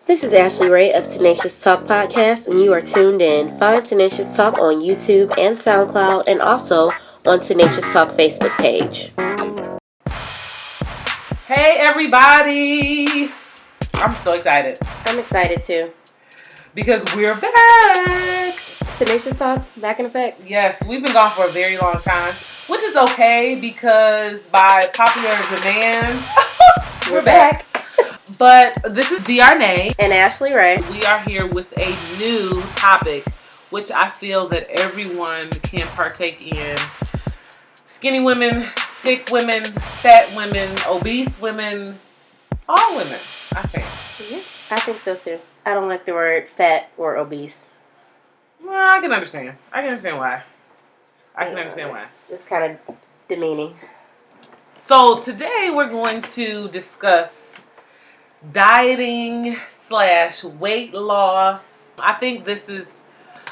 This is Ashley Rae of Tenacious Talk podcast, and you are tuned in. Find Tenacious Talk on YouTube and SoundCloud, and also on Tenacious Talk Facebook page. Hey everybody! I'm so excited. I'm excited too. Because we're back! Tenacious Talk, back in effect? Yes, we've been gone for a very long time, which is okay because by popular demand, we're back. But this is Dearnay and Ashley Rae. We are here with a new topic, which I feel that everyone can partake in. Skinny women, thick women, fat women, obese women, all women, I think. Yeah, I think so too. I don't like the word fat or obese. Well, I can understand. I can understand why. It's kind of demeaning. So today we're going to discuss dieting / weight loss. I think this is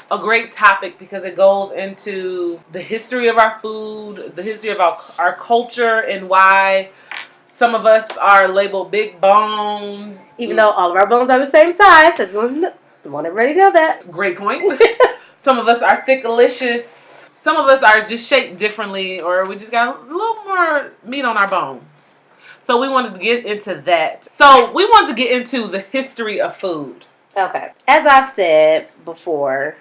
a great topic because it goes into the history of our food, the history of our culture, and why some of us are labeled big bone. Even though all of our bones are the same size. I just want everybody to know that. Great point. Some of us are thick-alicious. Some of us are just shaped differently, or we just got a little more meat on our bones. So we wanted to get into that. So we wanted to get into the history of food. Okay. As I've said before,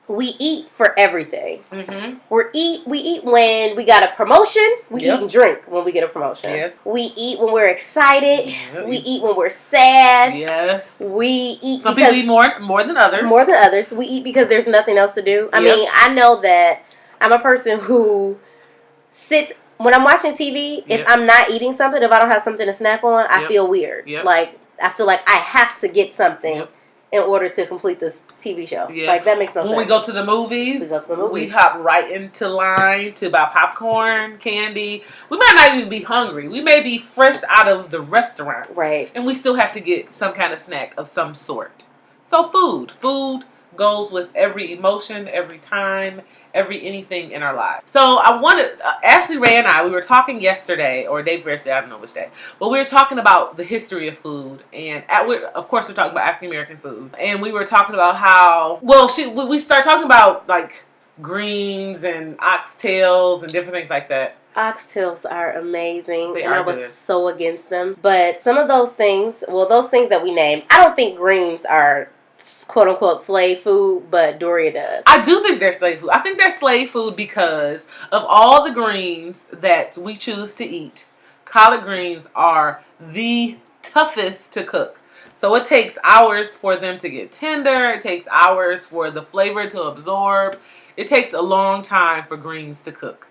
we eat for everything. Mm-hmm. We eat when we got a promotion. We eat and drink when we get a promotion. Yes. We eat when we're excited. Yep. We eat when we're sad. Yes. We eat Some people eat more than others. More than others. We eat because there's nothing else to do. I mean, I know that I'm a person who sits... When I'm watching TV, if I'm not eating something, if I don't have something to snack on, I feel weird. Yep. Like, I feel like I have to get something in order to complete this TV show. Yeah. Like, that makes no sense. When we go to the movies, we hop right into line to buy popcorn, candy. We might not even be hungry. We may be fresh out of the restaurant. Right. And we still have to get some kind of snack of some sort. So food goes with every emotion, every time, every anything in our lives. So I wanted, Ashley Rae and I, we were talking yesterday, or day before yesterday, I don't know which day, but we were talking about the history of food, and of course we're talking about African American food, and we were talking about how, we started talking about like greens and oxtails and different things like that. Oxtails are amazing, and I was so against them. But some of those things that we named, I don't think greens are quote-unquote slave food, but Doria does. I do think they're slave food. I think they're slave food because of all the greens that we choose to eat. Collard greens are the toughest to cook. So it takes hours for them to get tender. It takes hours for the flavor to absorb. It takes a long time for greens to cook.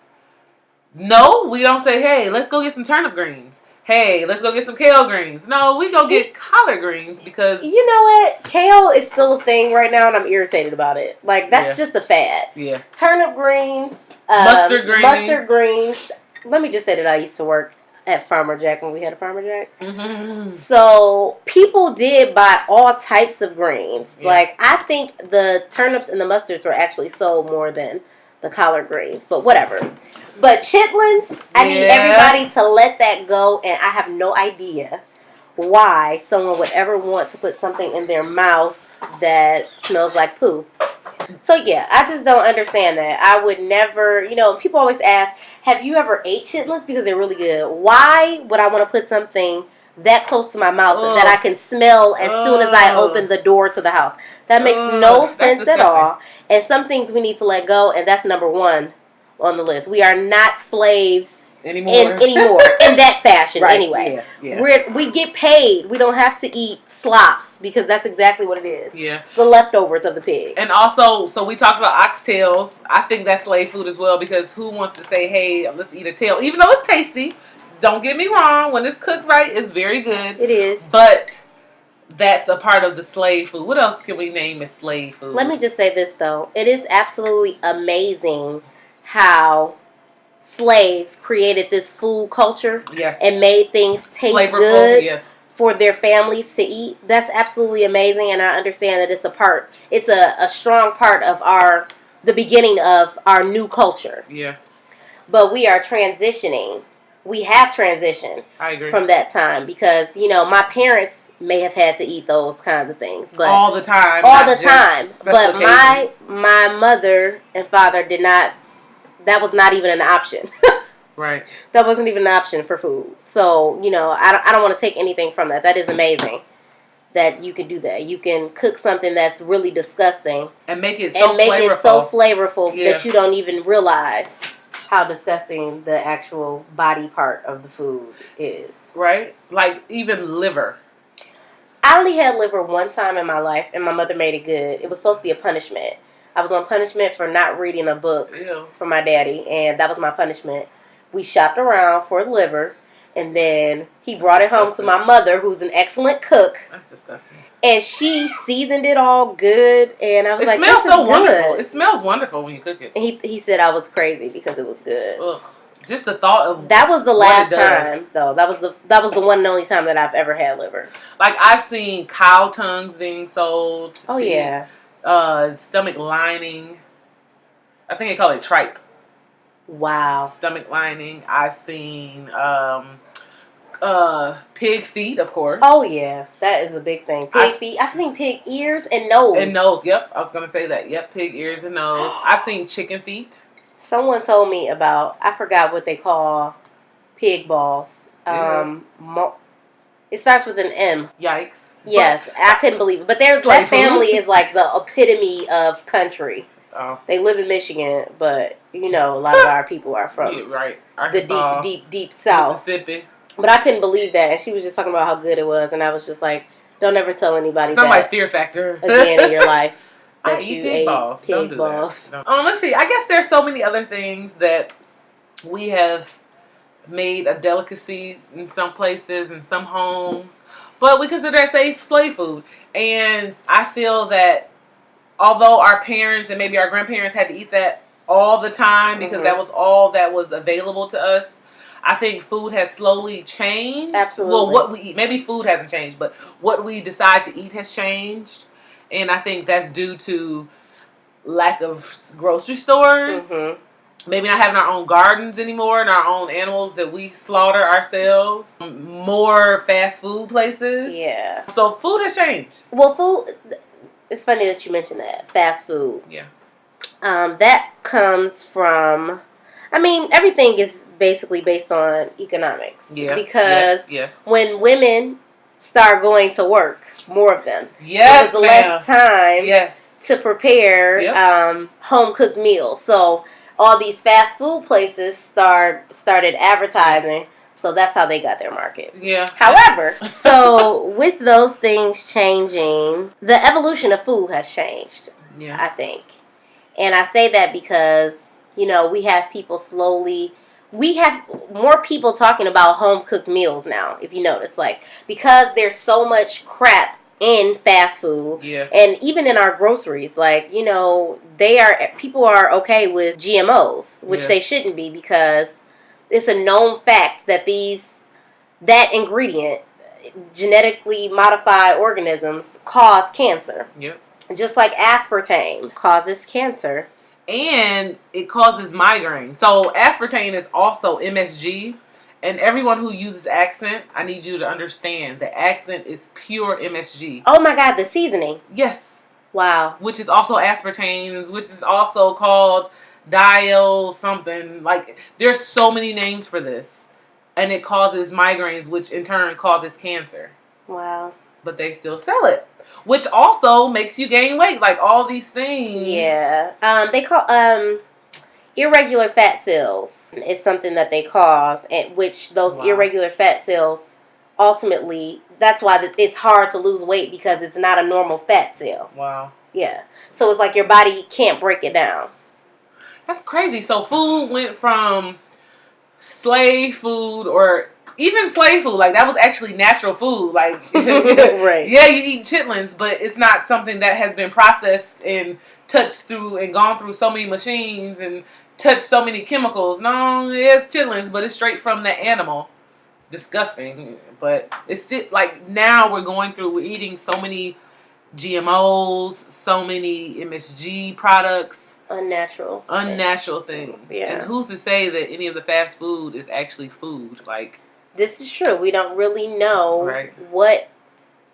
No, we don't say, hey, let's go get some turnip greens. Hey, let's go get some kale greens. No, we go get collard greens because... You know what? Kale is still a thing right now, and I'm irritated about it. Like, that's just a fad. Yeah. Turnip greens. Mustard greens. Mustard greens. Let me just say that I used to work at Farmer Jack when we had a Farmer Jack. Mm-hmm. So, people did buy all types of greens. Yeah. Like, I think the turnips and the mustards were actually sold more than the collard greens. But whatever. But chitlins, I need everybody to let that go, and I have no idea why someone would ever want to put something in their mouth that smells like poo. So yeah, I just don't understand that. I would never, people always ask, have you ever ate chitlins? Because they're really good. Why would I want to put something that close to my mouth that I can smell as soon as I open the door to the house? That makes no sense at all. And some things we need to let go, and that's number one on the list. We are not slaves anymore in that fashion. Right. Anyway. Yeah. We get paid. We don't have to eat slops because that's exactly what it is. Yeah. The leftovers of the pig. And also, so we talked about oxtails. I think that's slave food as well because who wants to say, hey, let's eat a tail? Even though it's tasty. Don't get me wrong. When it's cooked right, it's very good. It is. But that's a part of the slave food. What else can we name as slave food? Let me just say this, though. It is absolutely amazing how slaves created this food culture and made things taste good for their families to eat. That's absolutely amazing, and I understand that it's a strong part of the beginning of our new culture. Yeah. But we are transitioning we have transitioned I agree. from that time because, you know, my parents may have had to eat those kinds of things, but all the time. But my mother and father did not. That was not even an option. Right. That wasn't even an option for food. So, you know, I don't want to take anything from that. That is amazing that you can do that. You can cook something that's really disgusting and make it so flavorful that you don't even realize how disgusting the actual body part of the food is. Right? Like even liver. I only had liver one time in my life, and my mother made it good. It was supposed to be a punishment. I was on punishment for not reading a book from my daddy, and that was my punishment. We shopped around for liver, and then he brought it home to my mother, who's an excellent cook. That's disgusting. And she seasoned it all good, and I was like, "It smells so wonderful. It smells wonderful when you cook it." And he said I was crazy because it was good. Ugh. Just the thought of that was the last time, though. That was the one and only time that I've ever had liver. Like I've seen cow tongues being sold. Oh yeah. Stomach lining. I think they call it tripe. Wow. Stomach lining. I've seen pig feet, of course. Oh yeah, that is a big thing. Pig feet. I've seen pig ears and nose. And nose. Yep, I was gonna say that. Yep, pig ears and nose. I've seen chicken feet. Someone told me about, I forgot what they call pig balls. It starts with an M. Yikes. Yes, I couldn't believe it. But that family is like the epitome of country. Oh. They live in Michigan, but, you know, a lot of our people are from Arkansas, the deep south. Mississippi. But I couldn't believe that. And she was just talking about how good it was. And I was just like, don't ever tell anybody that. Like Fear Factor. Again in your life. I eat pig balls. Don't do that. Let's see. I guess there's so many other things that we have made a delicacy in some places, in some homes, but we consider it safe slave food. And I feel that although our parents and maybe our grandparents had to eat that all the time because that was all that was available to us, I think food has slowly changed. Absolutely. Well, what we eat, maybe food hasn't changed, but what we decide to eat has changed. And I think that's due to lack of grocery stores. Maybe not having our own gardens anymore and our own animals that we slaughter ourselves. More fast food places. Yeah. So food has changed. Well, food, it's funny that you mentioned that. Fast food. Yeah. That comes from, I mean, everything is basically based on economics. Yeah. Because when women start going to work, more of them. Yes, there was less time to prepare home cooked meals. So all these fast food places started advertising. So that's how they got their market. Yeah. However, so with those things changing, the evolution of food has changed. Yeah. I think. And I say that because, you know, we have more people talking about home cooked meals now, if you notice, like, because there's so much crap in fast food and even in our groceries, like, you know, people are okay with GMOs, which they shouldn't be, because it's a known fact that that ingredient, genetically modified organisms, cause cancer. Yep. Just like aspartame causes cancer. And it causes migraine. So aspartame is also MSG. And everyone who uses accent, I need you to understand the accent is pure MSG. Oh my God, the seasoning. Yes. Wow. Which is also aspartame, which is also called diol something. Like, there's so many names for this. And it causes migraines, which in turn causes cancer. Wow. But they still sell it. Which also makes you gain weight. Like, all these things. Yeah. They call irregular fat cells is something that they cause, and which those irregular fat cells ultimately, that's why it's hard to lose weight, because it's not a normal fat cell. Wow. Yeah. So it's like your body can't break it down. That's crazy. So food went from slave food, or even slave food, like that was actually natural food. Like, right. Yeah, you eat chitlins, but it's not something that has been processed and touched through and gone through so many machines and touched so many chemicals. No, it's chitlins, but it's straight from the animal. Disgusting. But it's still, like, now we're eating so many GMOs, so many MSG products, Unnatural things. Yeah. And who's to say that any of the fast food is actually food? Like, this is true. We don't really know right.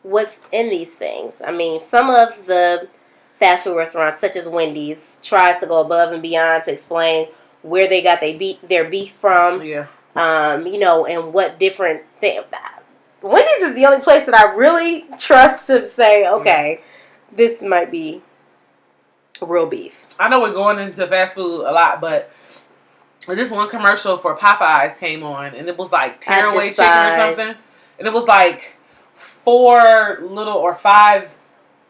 what's in these things. I mean, some of the fast food restaurants, such as Wendy's, tries to go above and beyond to explain where they got their beef from. Yeah. And what different things. Wendy's is the only place that I really trust to say, okay, this might be real beef. I know we're going into fast food a lot, but this one commercial for Popeyes came on, and it was like tearaway chicken or something, and it was like 5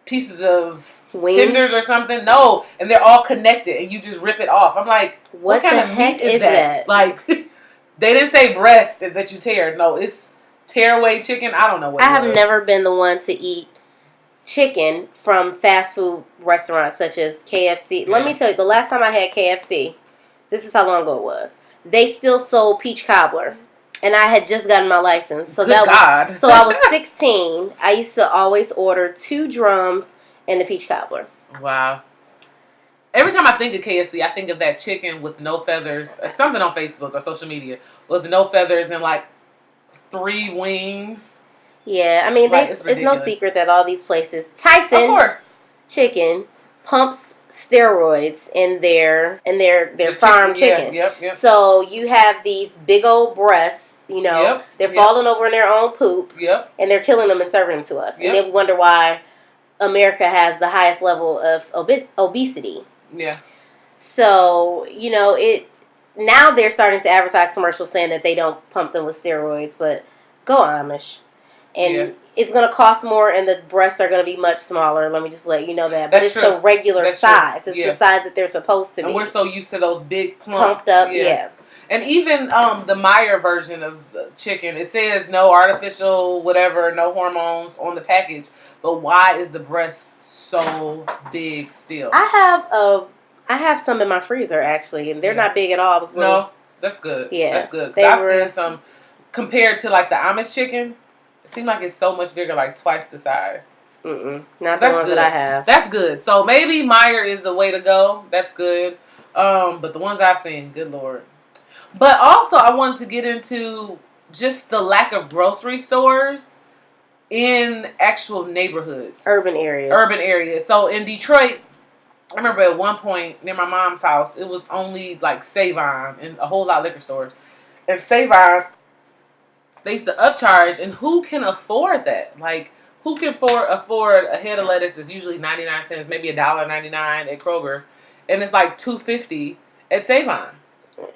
pieces of tenders or something. No, and they're all connected, and you just rip it off. I'm like, what kind of meat is that? Like, they didn't say breast that you tear. No, it's tearaway chicken. I don't know what. I have never been the one to eat chicken from fast food restaurants such as KFC. Let me tell you, the last time I had KFC, this is how long ago it was. They still sold peach cobbler, and I had just gotten my license. So I was 16. I used to always order 2 drums and the peach cobbler. Wow. Every time I think of KFC, I think of that chicken with no feathers. Something on Facebook or social media with no feathers and like 3 wings. Yeah, I mean, it's no secret that all these places, Tyson, of course, chicken pumps steroids in their farm chicken. Yep. So you have these big old breasts, they're falling over in their own poop. Yep. And they're killing them and serving them to us. Yep. And then we wonder why America has the highest level of obesity. Yeah. So, now they're starting to advertise commercials saying that they don't pump them with steroids, but go Amish. And it's going to cost more, and the breasts are going to be much smaller. Let me just let you know that. But it's the regular size. It's the size that they're supposed to be. And we're so used to those big pumped up, yeah. And even the Meyer version of the chicken, it says no artificial whatever, no hormones on the package. But why is the breast so big still? I have some in my freezer, actually, and they're not big at all. No, that's good. Yeah. That's good. I've seen some, compared to like the Amish chicken, it seems like it's so much bigger, like twice the size. Not the ones that I have. That's good. So maybe Meyer is the way to go. That's good. But the ones I've seen, good Lord. But also, I wanted to get into just the lack of grocery stores in actual neighborhoods. Urban areas. So in Detroit, I remember at one point near my mom's house, it was only like Save-On and a whole lot of liquor stores. And Save-On, they used to upcharge, and who can afford that? Like, who can afford a head of lettuce that's usually 99 cents, maybe $1.99 at Kroger, and it's like $2.50 at Save-On.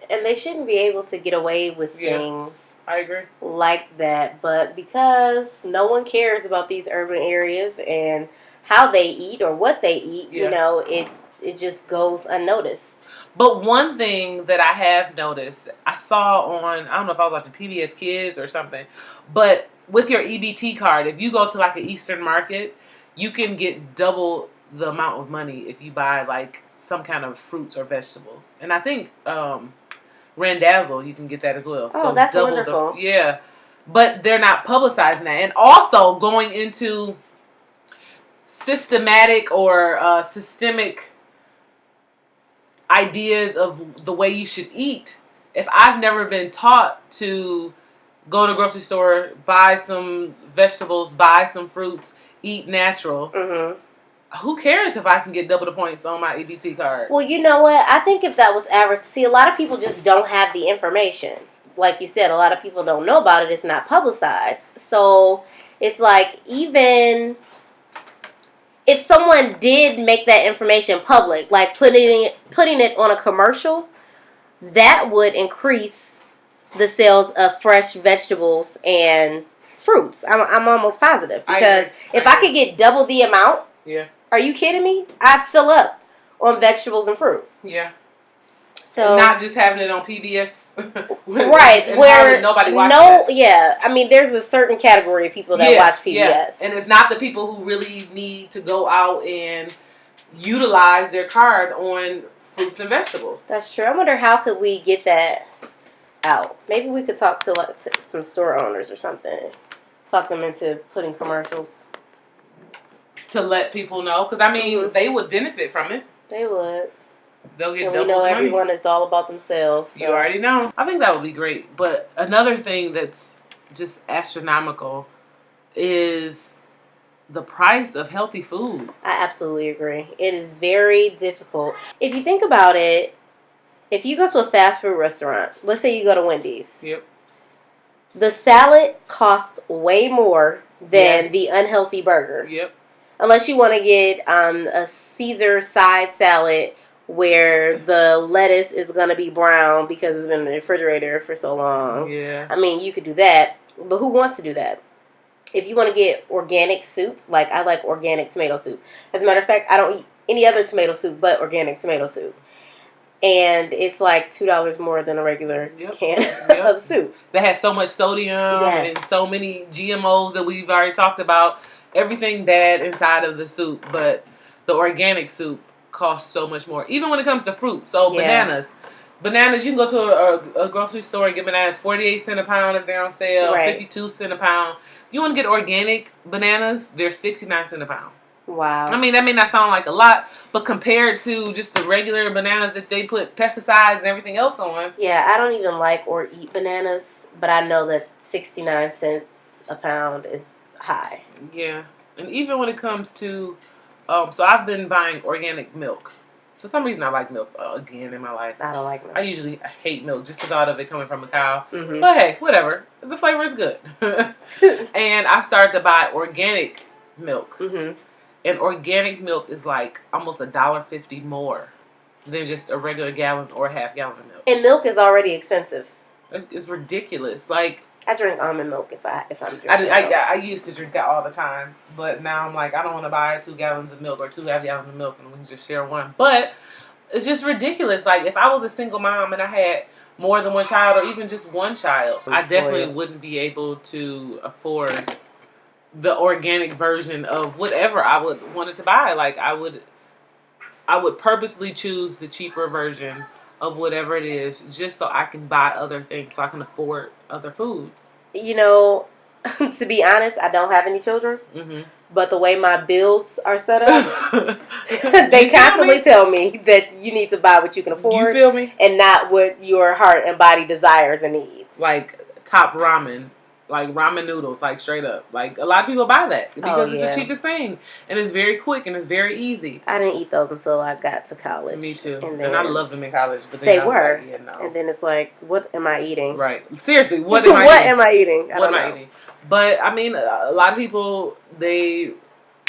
And they shouldn't be able to get away with things. I agree. Like that, but because no one cares about these urban areas and how they eat or what they eat, it just goes unnoticed. But one thing that I have noticed, I saw on, I don't know if I was watching PBS Kids or something, but with your EBT card, if you go to like an Eastern market, you can get double the amount of money if you buy like some kind of fruits or vegetables. And I think Randazzle, you can get that as well. Oh, so that's wonderful. Yeah. But they're not publicizing that. And also going into systematic or systemic ideas of the way you should eat. If I've never been taught to go to the grocery store, buy some vegetables, buy some fruits, eat natural, who cares if I can get double the points on my EBT card? Well, you know what? I think if that was average, see, a lot of people just don't have the information. Like you said, a lot of people don't know about it. It's not publicized. So it's like, even if someone did make that information public, like putting it on a commercial, that would increase the sales of fresh vegetables and fruits. I'm almost positive. Because if I could get double the amount, are you kidding me? I fill up on vegetables and fruit. Yeah. So and not just having it on PBS. Right. Where nobody watches that. Yeah. I mean, there's a certain category of people that watch PBS. Yeah. And it's not the people who really need to go out and utilize their card on fruits and vegetables. That's true. I wonder how could we get that out? Maybe we could talk to some store owners or something. Talk them into putting commercials. to let people know. Because, I mean, they would benefit from it. They would. They'll get and double we know the everyone money. is all about themselves. So. You already know. I think that would be great. But another thing that's just astronomical is the price of healthy food. I absolutely agree. It is very difficult. If you think about it, if you go to a fast food restaurant, let's say you go to Wendy's. Yep. The salad costs way more than the unhealthy burger. Yep. Unless you want to get a Caesar side salad where the lettuce is going to be brown because it's been in the refrigerator for so long. Yeah. I mean, you could do that, but who wants to do that? If you want to get organic soup, like I like organic tomato soup. As a matter of fact, I don't eat any other tomato soup but organic tomato soup. And it's like $2 more than a regular can of soup. That has so much sodium and so many GMOs that we've already talked about. Everything bad inside of the soup, but the organic soup costs so much more. Even when it comes to fruit. So bananas, you can go to a grocery store and get bananas 48 cents a pound if they're on sale, 52 cents a pound. You want to get organic bananas, they're 69 cents a pound. Wow. I mean, that may not sound like a lot, but compared to just the regular bananas that they put pesticides and everything else on. Yeah, I don't even like or eat bananas, but I know that 69 cents a pound is high. Yeah. And even when it comes to, so I've been buying organic milk. For some reason, I like milk again in my life. I don't like milk. I usually hate milk, just the thought of it coming from a cow. Mm-hmm. But hey, whatever. The flavor is good. And I started to buy organic milk. Mm-hmm. And organic milk is like almost $1.50 more than just a regular gallon or a half gallon of milk. And milk is already expensive. It's ridiculous. Like, I drink almond milk if I'm drinking. I used to drink that all the time, but now I'm like, I don't want to buy 2 gallons of milk or 2.5 gallons of milk, and we can just share one. But it's just ridiculous. Like, if I was a single mom and I had more than one child or even just one child, I definitely wouldn't be able to afford the organic version of whatever I would wanted to buy. Like, I would purposely choose the cheaper version of whatever it is just so I can buy other things, so I can afford other foods. You know, to be honest, I don't have any children. Mm-hmm. But the way my bills are set up, they constantly tell me that you need to buy what you can afford. You feel me? And not what your heart and body desires and needs. Like top ramen. Like ramen noodles, like straight up. Like a lot of people buy that because it's the cheapest thing. And it's very quick and it's very easy. I didn't eat those until I got to college. Me too. And I loved them in college. But then they were. Like, yeah, no. And then it's like, what am I eating? Right. Seriously, what am I eating? What am I eating? What am I eating? But I mean, a lot of people, they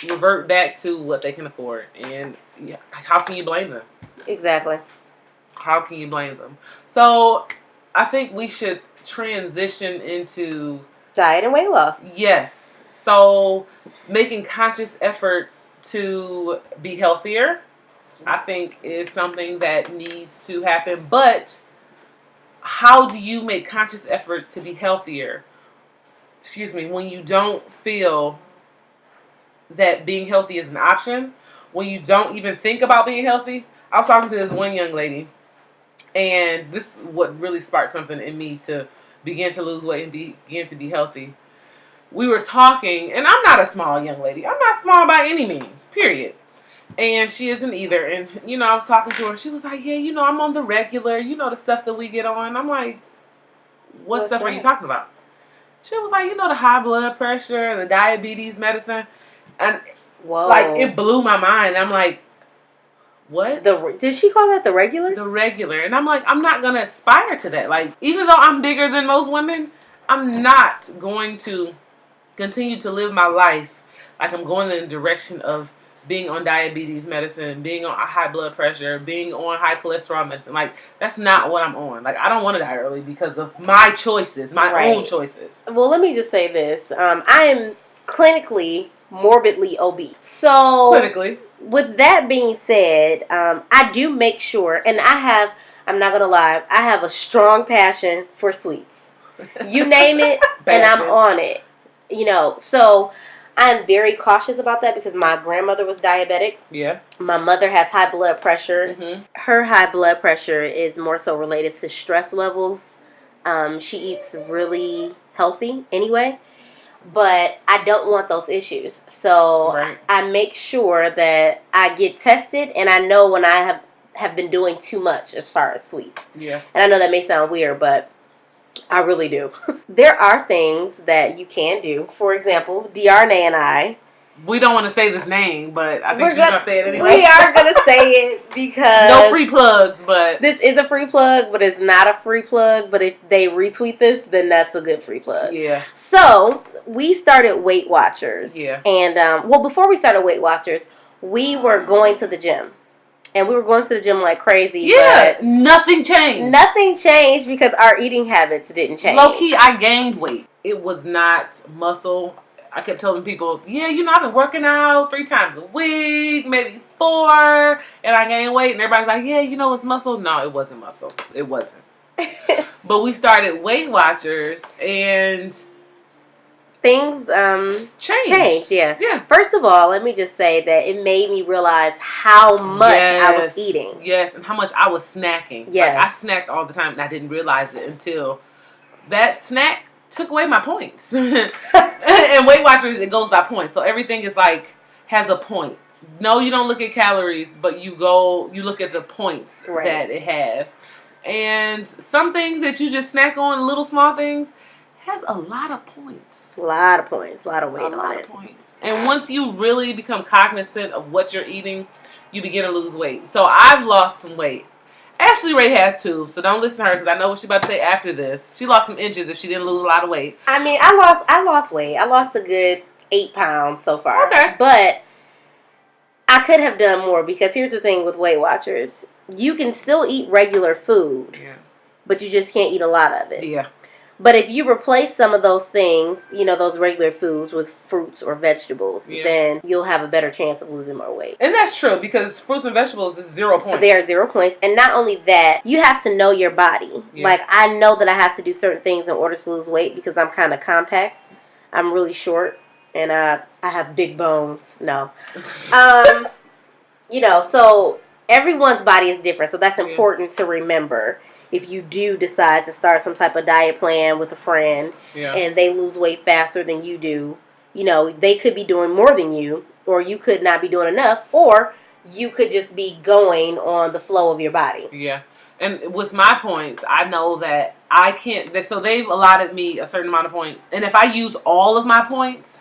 revert back to what they can afford. And how can you blame them? Exactly. How can you blame them? So I think we should transition into diet and weight loss. Yes. So making conscious efforts to be healthier, I think, is something that needs to happen. But how do you make conscious efforts to be healthier? When you don't feel that being healthy is an option, when you don't even think about being healthy. I was talking to this one young lady, and this is what really sparked something in me to begin to lose weight and begin to be healthy. We were talking, and I'm not a small young lady. I'm not small by any means, period. And she isn't either. And, I was talking to her. She was like, yeah, I'm on the regular, the stuff that we get on. I'm like, what stuff are you talking about? She was like, the high blood pressure, the diabetes medicine. And, it blew my mind. I'm like, what? Did she call that the regular? The regular. And I'm like, I'm not going to aspire to that. Like, even though I'm bigger than most women, I'm not going to continue to live my life like I'm going in the direction of being on diabetes medicine, being on high blood pressure, being on high cholesterol medicine. Like, that's not what I'm on. Like, I don't want to die early because of my choices, my own choices. Well, let me just say this. I am clinically morbidly obese. So, clinically. With that being said, I do make sure, and I'm not going to lie, I have a strong passion for sweets. You name it, and I'm on it. So I'm very cautious about that because my grandmother was diabetic. Yeah. My mother has high blood pressure. Mm-hmm. Her high blood pressure is more so related to stress levels. She eats really healthy anyway. but I don't want those issues. So Right. I make sure that I get tested, and I know when I have been doing too much as far as sweets. Yeah. And I know that may sound weird, but I really do. There are things that you can do. For example, Dearne and I. We don't want to say this name, but I think she's going to say it anyway. We are going to say it because... No free plugs, but... This is a free plug, but it's not a free plug. But if they retweet this, then that's a good free plug. Yeah. So, we started Weight Watchers. Yeah. And, before we started Weight Watchers, we were going to the gym. And we were going to the gym like crazy. Yeah, but nothing changed. Nothing changed because our eating habits didn't change. Low-key, I gained weight. It was not muscle. I kept telling people, I've been working out 3 times a week, maybe 4, and I gained weight. And everybody's like, it's muscle. No, it wasn't muscle. It wasn't. But we started Weight Watchers, and things changed. Yeah. First of all, let me just say that it made me realize how much I was eating. Yes, and how much I was snacking. Yes. Like, I snacked all the time, and I didn't realize it until that snack took away my points. And Weight Watchers, it goes by points. So everything is has a point. No, you don't look at calories, but you look at the points that it has. And some things that you just snack on, little small things, has a lot of points. A lot of points. A lot of weight on it. A lot of points. And once you really become cognizant of what you're eating, you begin to lose weight. So I've lost some weight. Ashley Rae has too, so don't listen to her because I know what she's about to say after this. She lost some inches if she didn't lose a lot of weight. I mean, I lost weight. I lost a good 8 pounds so far. Okay. But I could have done more because here's the thing with Weight Watchers. You can still eat regular food, but you just can't eat a lot of it. Yeah. But if you replace some of those things, those regular foods with fruits or vegetables, then you'll have a better chance of losing more weight. And that's true because fruits and vegetables is 0 points. They are 0 points. And not only that, you have to know your body. Yeah. Like, I know that I have to do certain things in order to lose weight because I'm kind of compact. I'm really short and I have big bones. No. So everyone's body is different. So that's important to remember. If you do decide to start some type of diet plan with a friend and they lose weight faster than you do, they could be doing more than you, or you could not be doing enough, or you could just be going on the flow of your body. Yeah. And with my points, I know that I can't, so they've allotted me a certain amount of points. And if I use all of my points,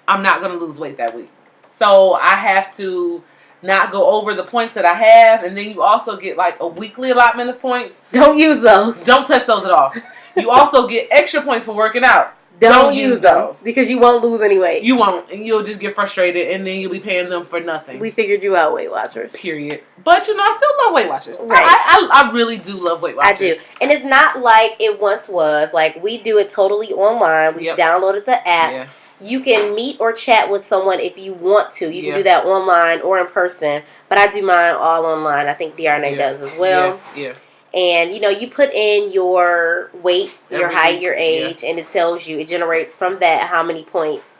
I'm not going to lose weight that week. So I have to not go over the points that I have, and then you also get like a weekly allotment of points. Don't use those. Don't touch those at all. You also get extra points for working out. Don't use those because you won't lose any weight. You won't, and you'll just get frustrated, and then you'll be paying them for nothing. We figured you out, Weight Watchers. Period. But I still love Weight Watchers. Right. I really do love Weight Watchers. I do, and it's not like it once was. Like, we do it totally online. We downloaded the app. Yeah. You can meet or chat with someone if you want to. You can do that online or in person. But I do mine all online. I think Dearne does as well. Yeah. And, you put in your weight, your height, your age, and it tells you, it generates from that how many points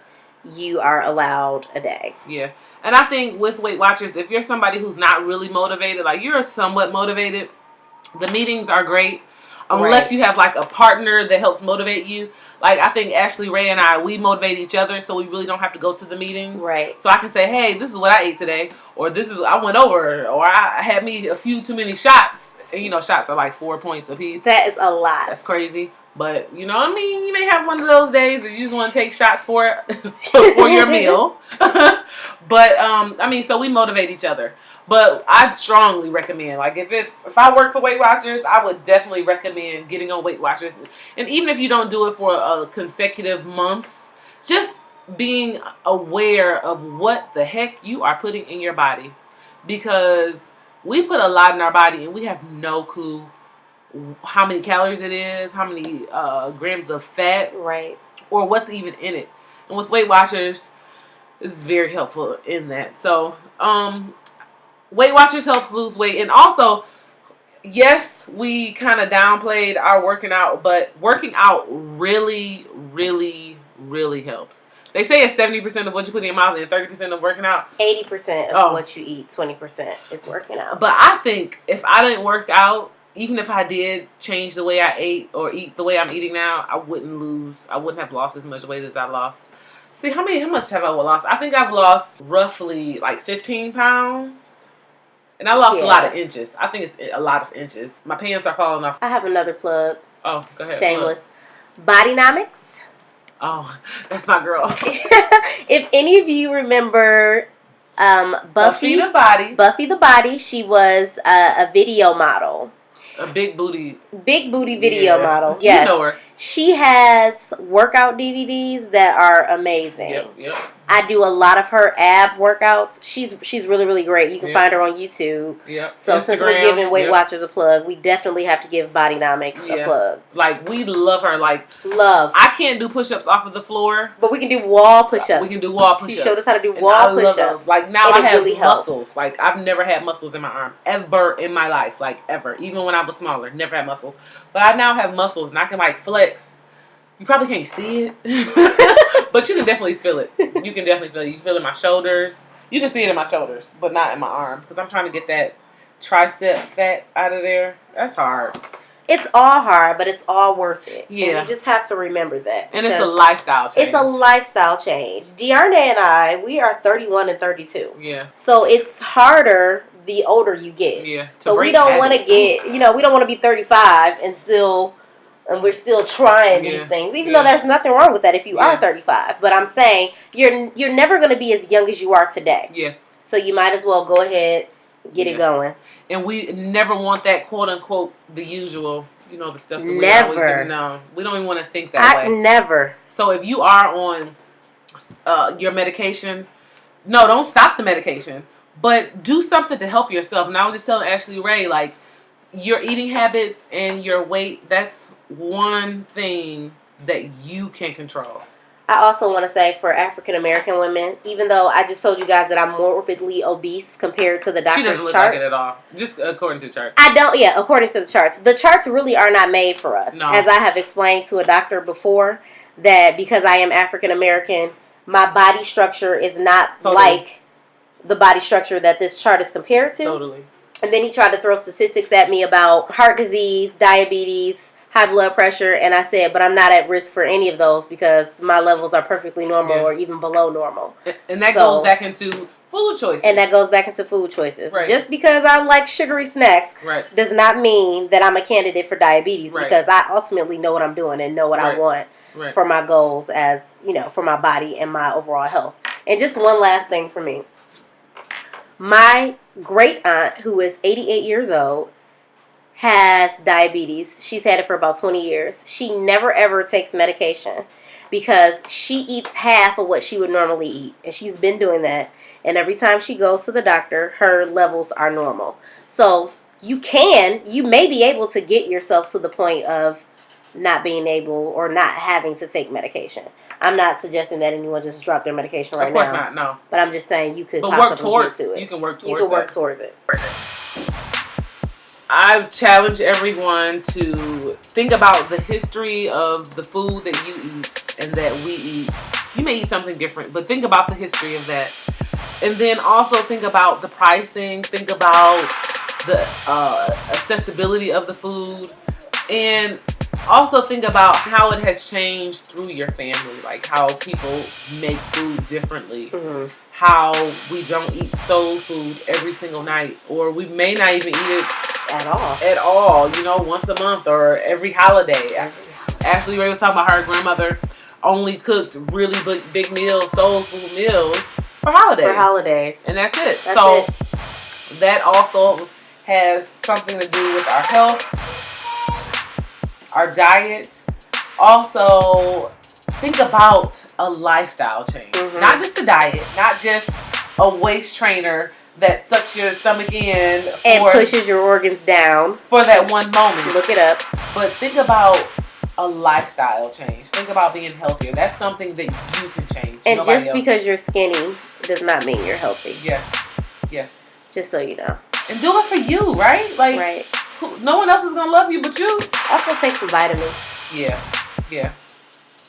you are allowed a day. Yeah. And I think with Weight Watchers, if you're somebody who's not really motivated, like you're somewhat motivated, the meetings are great. Unless you have like a partner that helps motivate you. Like, I think Ashley Rae and we motivate each other, so we really don't have to go to the meetings. Right. So I can say, hey, this is what I ate today, or I went over, or I had me a few too many shots. And, shots are like 4 points a piece. That is a lot. That's crazy. But, you may have one of those days that you just want to take shots for your meal. But, so we motivate each other. But I'd strongly recommend, like, if I work for Weight Watchers, I would definitely recommend getting on Weight Watchers. And even if you don't do it for consecutive months, just being aware of what the heck you are putting in your body. Because we put a lot in our body and we have no clue how many calories it is, how many grams of fat, or what's even in it. And with Weight Watchers, it's very helpful in that. So, Weight Watchers helps lose weight. And also, yes, we kind of downplayed our working out, but working out really, really, really helps. They say it's 70% of what you put in your mouth and 30% of working out. 80% of what you eat, 20% is working out. But I think if I didn't work out, even if I did change the way I ate or eat the way I'm eating now, I wouldn't have lost as much weight as I lost. See, how much have I lost? I think I've lost roughly like 15 pounds. And I lost a lot of inches. I think it's a lot of inches. My pants are falling off. I have another plug. Oh, go ahead. Shameless. Bodynomics. Oh, that's my girl. If any of you remember Buffy the Body, she was a video model. A big booty video model. Yes. You know her. She has workout DVDs that are amazing. Yep. I do a lot of her ab workouts. She's really, really great. You can find her on YouTube. Yep. So Instagram, since we're giving Weight Watchers a plug, we definitely have to give Bodynomics a plug. Like, we love her. Like, love. I can't do push-ups off of the floor. But we can do wall push-ups. We can do wall push-ups. She showed us how to do wall push-ups. Like, now I have really muscles. Helps. Like, I've never had muscles in my arm. Ever in my life. Like, ever. Even when I was smaller. Never had muscles. But I now have muscles, and I can, like, flex. You probably can't see it, but you can definitely feel it. You can feel it. You can feel it in my shoulders. You can see it in my shoulders, but not in my arm, because I'm trying to get that tricep fat out of there. That's hard. It's all hard, but it's all worth it. Yeah. And you just have to remember that. And it's a lifestyle change. It's a lifestyle change. Dearna and I, we are 31 and 32. Yeah. So it's harder the older you get. Yeah. So we don't want to get, we don't want to be 35 and we're still trying these things, even though there's nothing wrong with that if you are 35. But I'm saying you're never going to be as young as you are today. Yes. So you might as well go ahead, get it going. And we never want that quote unquote the usual, the stuff that we never. Always do. No, we don't even want to think that way. Never. So if you are on your medication, no, don't stop the medication, but do something to help yourself. And I was just telling Ashley Rae, like, your eating habits and your weight, that's one thing that you can control. I also want to say for African American women, even though I just told you guys that I'm morbidly obese compared to the doctor's charts. She doesn't look like it at all. Just according to the charts. According to the charts. The charts really are not made for us. No. As I have explained to a doctor before, that because I am African American, my body structure is not like the body structure that this chart is compared to. Totally. And then he tried to throw statistics at me about heart disease, diabetes, high blood pressure, and I said, but I'm not at risk for any of those because my levels are perfectly normal or even below normal. And that goes back into food choices. Right. Just because I like sugary snacks does not mean that I'm a candidate for diabetes because I ultimately know what I'm doing and know what I want for my goals as, for my body and my overall health. And just one last thing for me. My great aunt, who is 88 years old, has diabetes. She's had it for about 20 years. She never ever takes medication because she eats half of what she would normally eat. And she's been doing that. And every time she goes to the doctor, her levels are normal. So you may be able to get yourself to the point of not being able or not having to take medication. I'm not suggesting that anyone just drop their medication right now. Of course not, no. But I'm just saying you could possibly get to it. You can work towards it. I challenge everyone to think about the history of the food that you eat and that we eat. You may eat something different, but think about the history of that. And then also think about the pricing. Think about the accessibility of the food. And also think about how it has changed through your family. Like how people make food differently. Mm-hmm. How we don't eat soul food every single night. Or we may not even eat it at all, once a month or every holiday. Ashley Rae was talking about her grandmother only cooked really big meals, soul food meals for holidays. And that's it. That also has something to do with our health, our diet. Also, think about a lifestyle change. Mm-hmm. Not just a diet, not just a waist trainer that sucks your stomach in and pushes your organs down for that one moment. Look it up. But think about a lifestyle change. Think about being healthier. That's something that you can change. And just because you're skinny does not mean you're healthy. Yes. Just so you know. And do it for you, right? Like, no one else is gonna love you but you. Also take some vitamins. Yeah.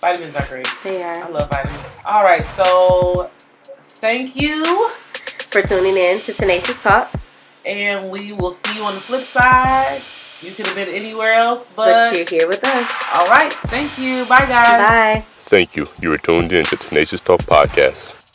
Vitamins are great. They are. I love vitamins. All right, so thank you for tuning in to Tenacious Talk. And we will see you on the flip side. You could have been anywhere else, but you're here with us. All right. Thank you. Bye, guys. Bye. Thank you. You were tuned in to Tenacious Talk Podcast.